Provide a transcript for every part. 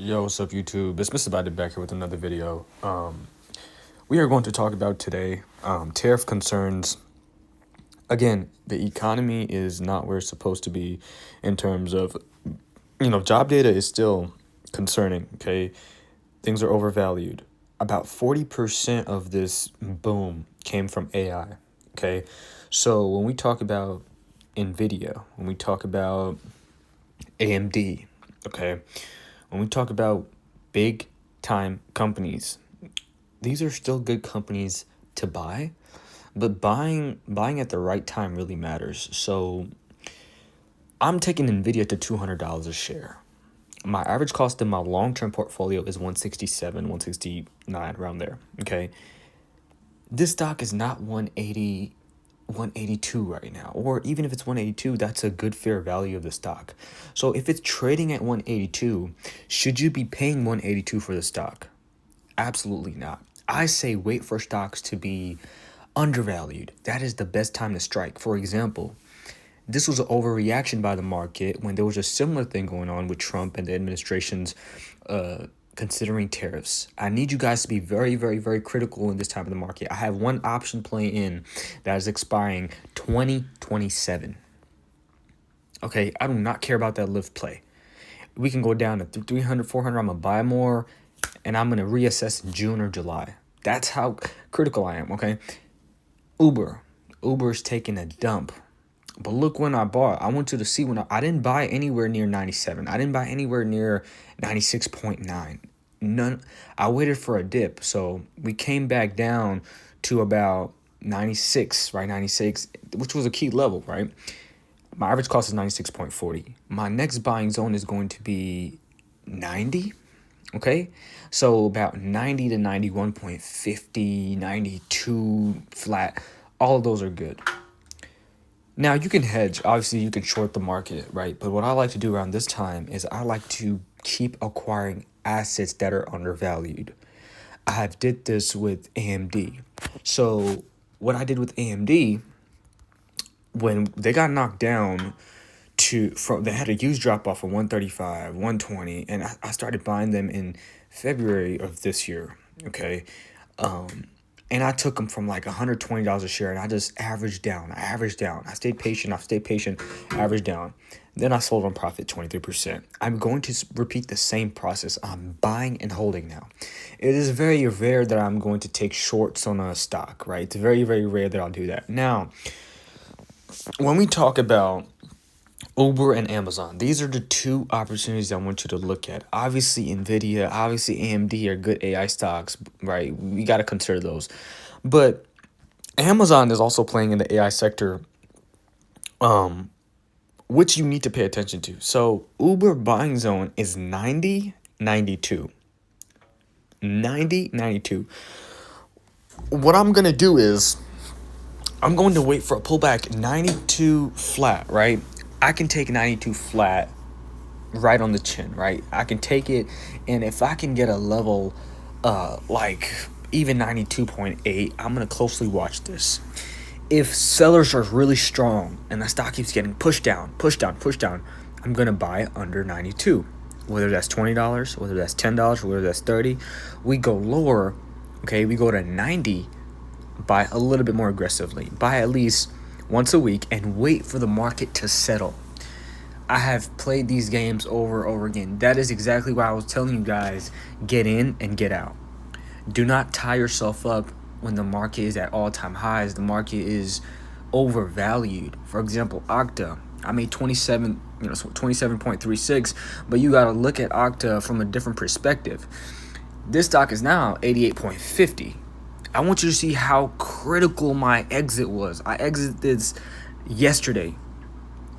Yo, what's up, YouTube? It's Mr.BuyTheDip back here with another video. We are going to talk about today tariff concerns. Again, the economy is not where it's supposed to be in terms of, job data is still concerning, okay? Things are overvalued. About 40% of this boom came from AI, okay? So when we talk about NVIDIA, when we talk about AMD, okay? When we talk about big time companies, these are still good companies to buy, but buying at the right time really matters. So I'm taking NVIDIA to $200 a share. My average cost in my long-term portfolio is 167, 169, around there, okay? This stock is not 180, 182 right now, or even if it's 182, that's a good fair value of the stock. So if it's trading at 182, should you be paying 182 for the stock? Absolutely not. I say wait for stocks to be undervalued. That is the best time to strike. For example, this was an overreaction by the market when there was a similar thing going on with Trump and the administration's considering tariffs. I need you guys to be very, very, very critical in this time of the market. I have one option playing in that is expiring 2027. Okay, I do not care about that LYFT play. We can go down to 300, 400. I'm going to buy more, and I'm going to reassess in June or July. That's how critical I am, okay? Uber's taking a dump. But look when I bought. I want you to see when I didn't buy anywhere near 97. I didn't buy anywhere near 96.9. None. I waited for a dip. So we came back down to about 96, right? 96, which was a key level, right? My average cost is 96.40. My next buying zone is going to be 90. Okay, so about 90 to 91.50, 92 flat. All of those are good. Now, you can hedge. Obviously, you can short the market, right? But what I like to do around this time is I like to keep acquiring assets that are undervalued. I have did this with AMD. So what I did with AMD, when they got knocked down they had a huge drop off of 135, 120, and I started buying them in February of this year, okay? And I took them from like $120 a share, and I just averaged down. I stayed patient, averaged down. Then I sold on profit 23%. I'm going to repeat the same process. I'm buying and holding now. It is very rare that I'm going to take shorts on a stock, right? It's very, very rare that I'll do that. Now, when we talk about Uber and Amazon, these are the two opportunities I want you to look at. Obviously, NVIDIA, obviously AMD are good AI stocks, right? We got to consider those. But Amazon is also playing in the AI sector, which you need to pay attention to. So Uber buying zone is 90, 92. 90, 92. What I'm going to do is I'm going to wait for a pullback 92 flat, right? I can take 92 flat right on the chin, right? I can take it, and if I can get a level like even 92.8, I'm going to closely watch this. If sellers are really strong and the stock keeps getting pushed down, I'm going to buy under 92. Whether that's $20, whether that's $10, whether that's $30, we go lower, okay? We go to 90, buy a little bit more aggressively. Buy at least once a week and wait for the market to settle. I have played these games over and over again. That is exactly why I was telling you guys, get in and get out. Do not tie yourself up when the market is at all-time highs. The market is overvalued. For example, Okta, I made 27.36, but you got to look at Okta from a different perspective. This stock is now 88.50. I want you to see how critical my exit was. I exited this yesterday.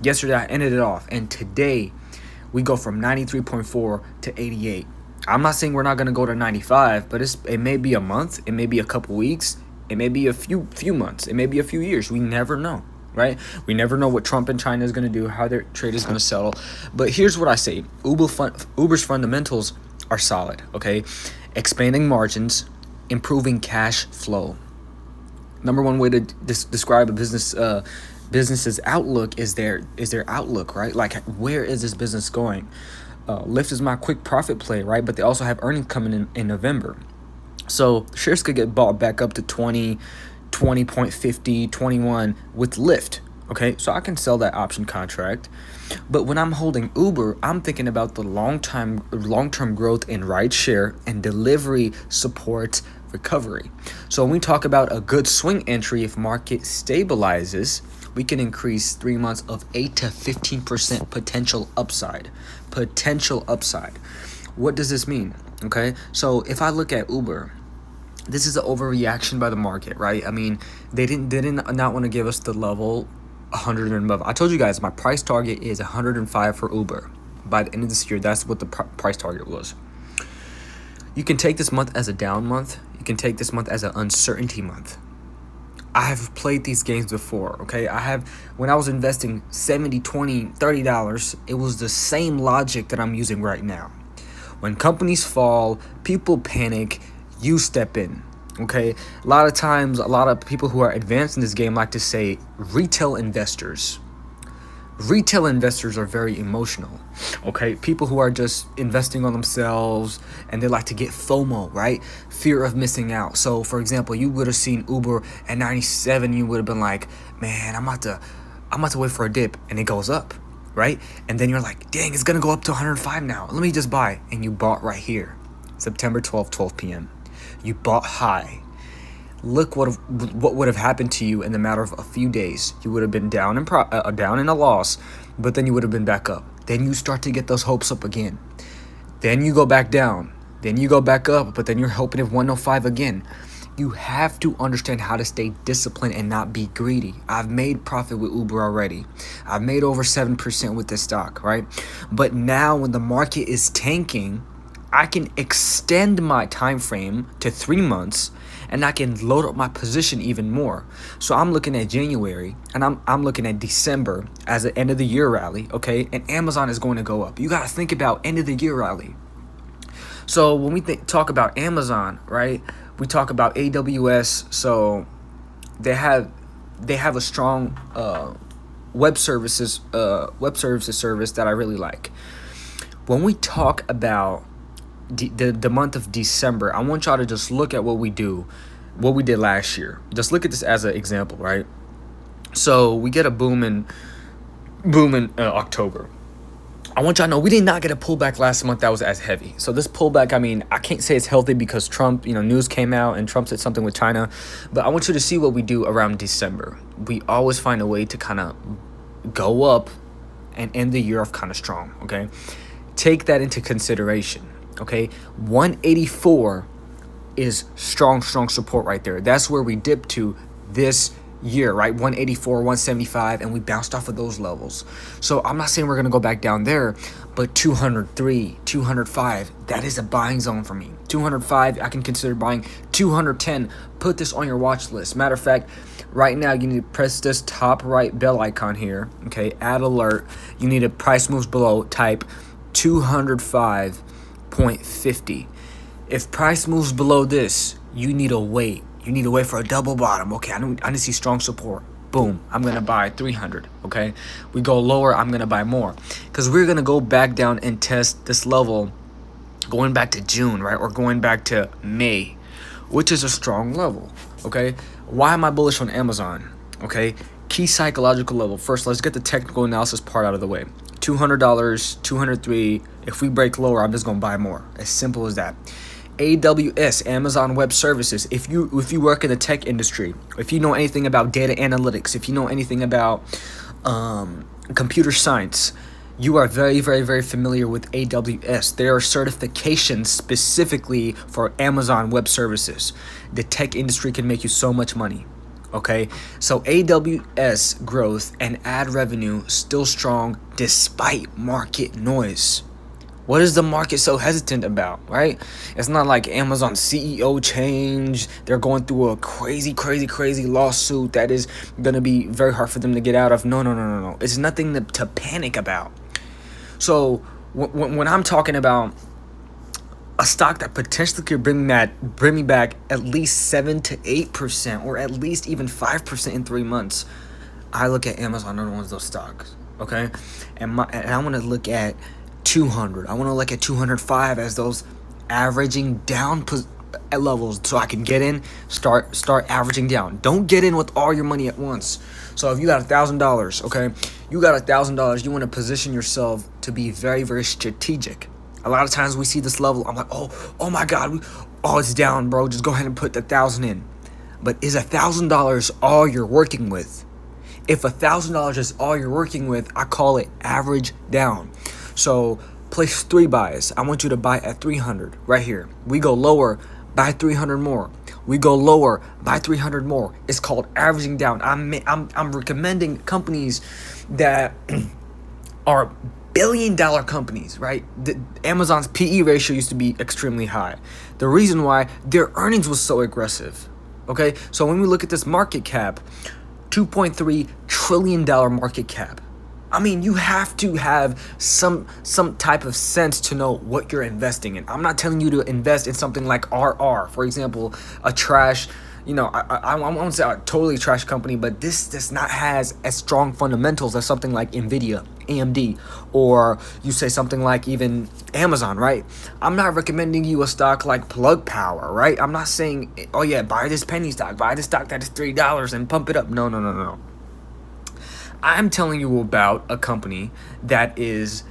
Yesterday, I ended it off. And today, we go from 93.4 to 88. I'm not saying we're not going to go to 95, but it may be a month. It may be a couple weeks. It may be a few months. It may be a few years. We never know, right? We never know what Trump and China is going to do, how their trade is going to settle. But here's what I say. Uber's fundamentals are solid, okay? Expanding margins, improving cash flow. Number one way to describe a business's outlook is their outlook, right? Like, where is this business going? Lyft is my quick profit play, right? But they also have earnings coming in November. So shares could get bought back up to 20, 20.50, 21 with Lyft. Okay, so I can sell that option contract. But when I'm holding Uber, I'm thinking about the long-term growth in rideshare and delivery support recovery. So when we talk about a good swing entry, if market stabilizes, we can increase 3 months of 8 to 15% potential upside. What does this mean? Okay, so if I look at Uber, this is an overreaction by the market, right? I mean, they didn't not want to give us the level 100 and above. I told you guys my price target is 105 for Uber. By the end of this year, that's what the price target was. You can take this month as a down month. You can take this month as an uncertainty month. I have played these games before, okay? When I was investing $70, $20, $30, it was the same logic that I'm using right now. When companies fall, people panic, you step in. Okay, a lot of times, a lot of people who are advanced in this game like to say retail investors. Retail investors are very emotional. Okay, people who are just investing on themselves and they like to get FOMO, right? Fear of missing out. So, for example, you would have seen Uber at 97. You would have been like, man, I'm about to wait for a dip, and it goes up, right? And then you're like, dang, it's gonna go up to 105 now. Let me just buy, and you bought right here, September 12th, 12 p.m. You bought high. Look what would have happened to you in the matter of a few days. You would have been down in a loss, but then you would have been back up. Then you start to get those hopes up again. Then you go back down. Then you go back up, but then you're hoping at 105 again. You have to understand how to stay disciplined and not be greedy. I've made profit with Uber already. I've made over 7% with this stock, right? But now when the market is tanking, I can extend my time frame to 3 months, and I can load up my position even more. So I'm looking at January, and I'm looking at December as an end of the year rally, okay? And Amazon is going to go up. You got to think about end of the year rally. So when we talk about Amazon, right? We talk about AWS. So they have a strong web services service that I really like. When we talk about the month of December, I want y'all to just look at what we did last year. Just look at this as an example, right? So we get a boom in October. I want y'all to know we did not get a pullback last month that was as heavy. So this pullback, I mean, I can't say it's healthy because Trump, news came out and Trump said something with China, but I want you to see what we do around December. We always find a way to kind of go up and end the year off kind of strong, okay? Take that into consideration. Okay, 184 is strong support right there. That's where we dipped to this year, right? 184, 175, and we bounced off of those levels. So I'm not saying we're going to go back down there, but 203, 205, that is a buying zone for me. 205, I can consider buying. 210, put this on your watch list. Matter of fact, right now you need to press this top right bell icon here, okay? Add alert. You need a price moves below, type 205.50. If price moves below this, you need to wait. You need to wait for a double bottom. Okay, I need to see strong support. Boom, I'm going to buy 300, okay? We go lower, I'm going to buy more. Because we're going to go back down and test this level going back to June, right? Or going back to May, which is a strong level, okay? Why am I bullish on Amazon, okay? Key psychological level. First, let's get the technical analysis part out of the way. $200, 203. If we break lower, I'm just gonna buy more. As simple as that. AWS, Amazon Web Services. If you work in the tech industry, if you know anything about data analytics, if you know anything about computer science, you are very, very, very familiar with AWS. There are certifications specifically for Amazon Web Services. The tech industry can make you so much money. Okay, so AWS growth and ad revenue still strong despite market noise. What is the market so hesitant about, right? It's not like Amazon CEO change. They're going through a crazy lawsuit that is going to be very hard for them to get out of. No. It's nothing to panic about. So when I'm talking about a stock that potentially could bring me back at least 7 to 8%, or at least even 5% in 3 months, I look at Amazon as one of those stocks, okay? And I want to look at 200. I want to look at 205 as those averaging down at levels, so I can get in, start averaging down. Don't get in with all your money at once. So if you got $1,000, okay, you got $1,000, you want to position yourself to be very, very strategic. A lot of times we see this level, I'm like, oh my God, it's down, bro. Just go ahead and put the 1,000 in. But is $1,000 all you're working with? If $1,000 is all you're working with, I call it average down. So place 3 buys. I want you to buy at 300 right here. We go lower, buy 300 more. We go lower, buy 300 more. It's called averaging down. I'm recommending companies that are billion-dollar companies, right? Amazon's PE ratio used to be extremely high. The reason why, their earnings was so aggressive. Okay, so when we look at this market cap, $2.3 trillion market cap. I mean, you have to have some type of sense to know what you're investing in. I'm not telling you to invest in something like RR, for example, a trash, I won't say a totally trash company, but this does not has as strong fundamentals as something like Nvidia, AMD, or you say something like even Amazon, right? I'm not recommending you a stock like Plug Power, right? I'm not saying, oh yeah, buy this penny stock, buy this stock that is $3 and pump it up. No. I'm telling you about a company that has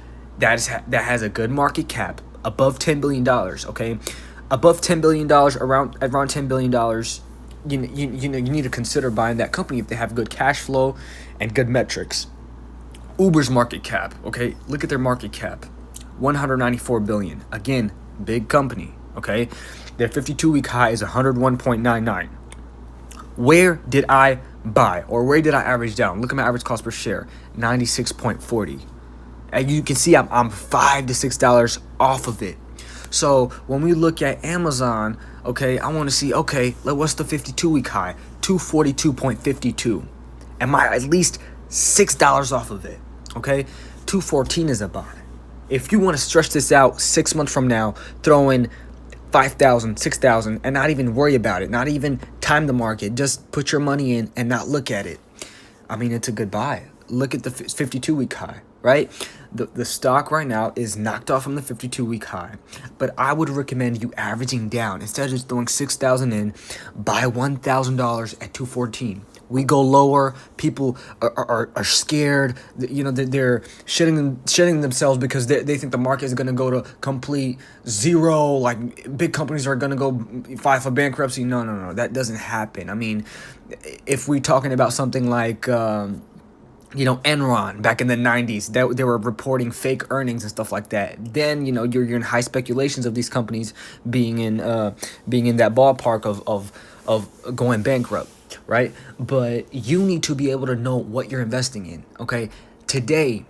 a good market cap above $10 billion, okay? Above $10 billion, around $10 billion, you need to consider buying that company if they have good cash flow and good metrics. Uber's market cap, okay? Look at their market cap, $194 billion. Again, big company, okay? Their 52-week high is 101.99. Where did I buy, or where did I average down? Look at my average cost per share, 96.40. And you can see I'm $5 to $6 off of it. So when we look at Amazon, okay, I want to see, okay, what's the 52-week high? 242.52. Am I at least $6 off of it? Okay, 214 is a buy. If you want to stretch this out 6 months from now, throw in 5,000, 6,000, and not even worry about it, not even time the market, just put your money in and not look at it. I mean, it's a good buy. Look at the 52-week high, right? The stock right now is knocked off from the 52-week high, but I would recommend you averaging down. Instead of just throwing 6,000 in, buy $1,000 at 214. We go lower, people are scared. They're shitting themselves because they think the market is going to go to complete zero. Like, big companies are going to go file for bankruptcy. No, that doesn't happen. I mean, if we're talking about something like Enron back in the 90s, that they were reporting fake earnings and stuff like that, then you're in high speculations of these companies being in that ballpark of going bankrupt, right? But you need to be able to know what you're investing in. Okay, today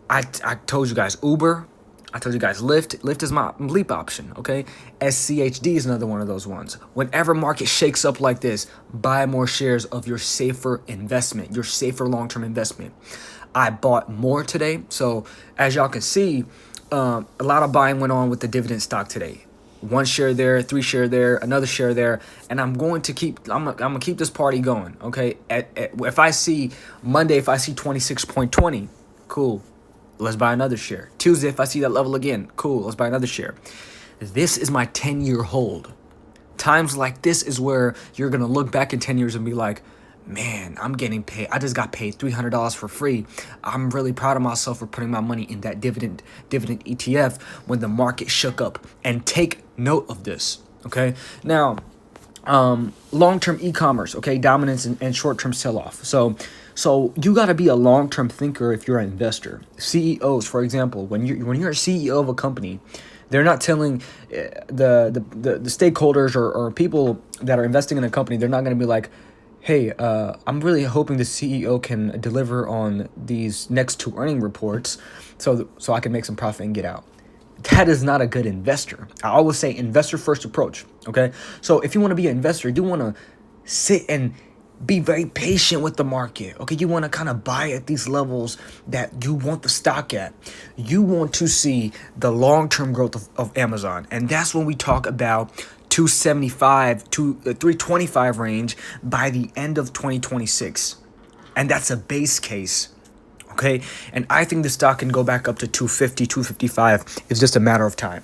I told you guys Uber, I told you guys LYFT is my leap option. Okay, SCHD is another one of those ones. Whenever market shakes up like this, buy more shares of your safer investment, your safer long-term investment. I bought more today, so as y'all can see, a lot of buying went on with the dividend stock today. 1 share there, 3 share there, another share there, and I'm gonna keep this party going. Okay, if I see Monday, if I see 26.20, cool, let's buy another share. Tuesday, if I see that level again, cool, let's buy another share. This is my 10-year hold. Times like this is where you're gonna look back in 10 years and be like, man, I'm getting paid. I just got paid $300 for free. I'm really proud of myself for putting my money in that dividend ETF when the market shook up. And take note of this, okay? Now, long-term e-commerce, okay, dominance and short-term sell-off. So you got to be a long-term thinker if you're an investor. CEOs, for example, when you're a CEO of a company, they're not telling the stakeholders or people that are investing in a company, they're not going to be like, hey, I'm really hoping the CEO can deliver on these next 2 earning reports so I can make some profit and get out. That is not a good investor. I always say investor first approach, okay? So if you want to be an investor, you want to sit and be very patient with the market, okay? You want to kind of buy at these levels that you want the stock at. You want to see the long-term growth of Amazon, and that's when we talk about 275 to 325 range by the end of 2026. And that's a base case. Okay, and I think the stock can go back up to 250, 255. It's just a matter of time.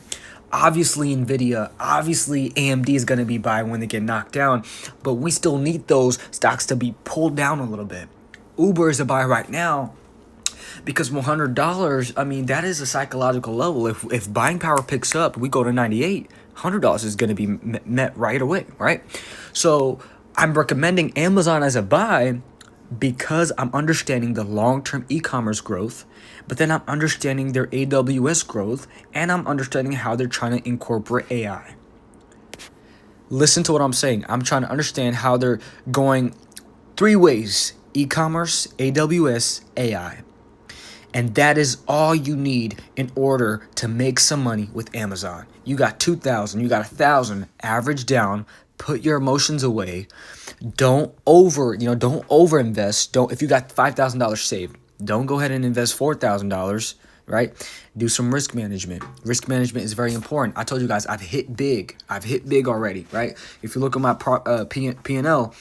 Obviously, Nvidia, obviously AMD is going to be buy when they get knocked down, but we still need those stocks to be pulled down a little bit. Uber is a buy right now because $100, I mean, that is a psychological level. If buying power picks up, we go to 98, $100 is going to be met right away, right? So I'm recommending Amazon as a buy because I'm understanding the long-term e-commerce growth, but then I'm understanding their AWS growth, and I'm understanding how they're trying to incorporate AI. Listen to what I'm saying. I'm trying to understand how they're going 3 ways: e-commerce, AWS, AI. And that is all you need in order to make some money with Amazon. You got 2,000, you got 1,000, average down, put your emotions away. Don't overinvest. If you got $5,000 saved, don't go ahead and invest $4,000, right? Do some risk management. Risk management is very important. I told you guys I've hit big. Already, right? If you look at my P&L,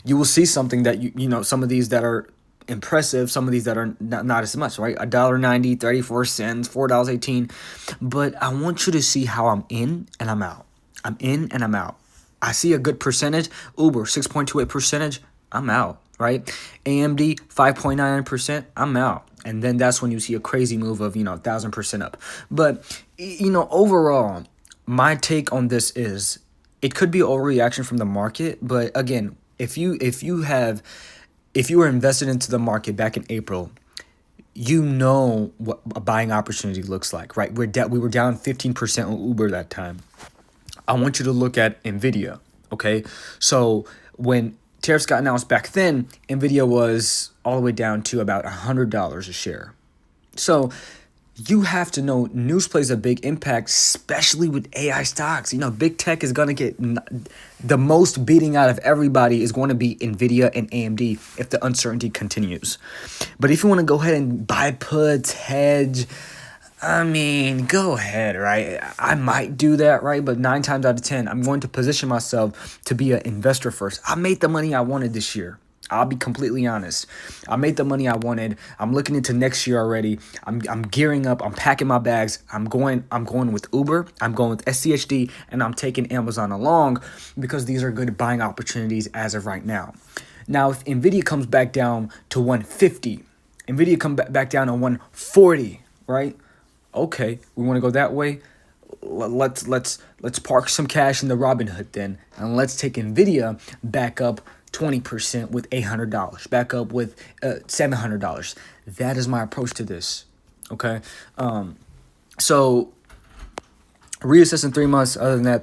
you will see something that some of these that are impressive, some of these that are not as much, right? $1.90, 34 cents, $4.18. But I want you to see how I'm in and I'm out. I'm in and I'm out. I see a good percentage. Uber, 6.28%, I'm out, right? AMD, 5.99%, I'm out. And then that's when you see a crazy move of, 1,000% up. But, overall, my take on this is it could be overreaction from the market. But again, if you were invested into the market back in April, you know what a buying opportunity looks like, right? We were down 15% on Uber that time. I want you to look at Nvidia, okay? So when tariffs got announced back then, Nvidia was all the way down to about $100 a share. So you have to know news plays a big impact, especially with AI stocks. Big tech is going to get the most beating out of everybody is going to be Nvidia and AMD if the uncertainty continues. But if you want to go ahead and buy puts, hedge, go ahead, right? I might do that, right? But 9 times out of 10, I'm going to position myself to be an investor first. I made the money I wanted this year. I'll be completely honest. I made the money I wanted. I'm looking into next year already. I'm gearing up. I'm packing my bags. I'm going with Uber. I'm going with SCHD, and I'm taking Amazon along because these are good buying opportunities as of right now. Now, if Nvidia comes back down to 150, Nvidia come back down to 140, right? Okay, we want to go that way. Let's park some cash in the Robinhood then, and let's take Nvidia back up 20% with $800, back up with $700. That is my approach to this. Okay, so reassess in 3 months. Other than that,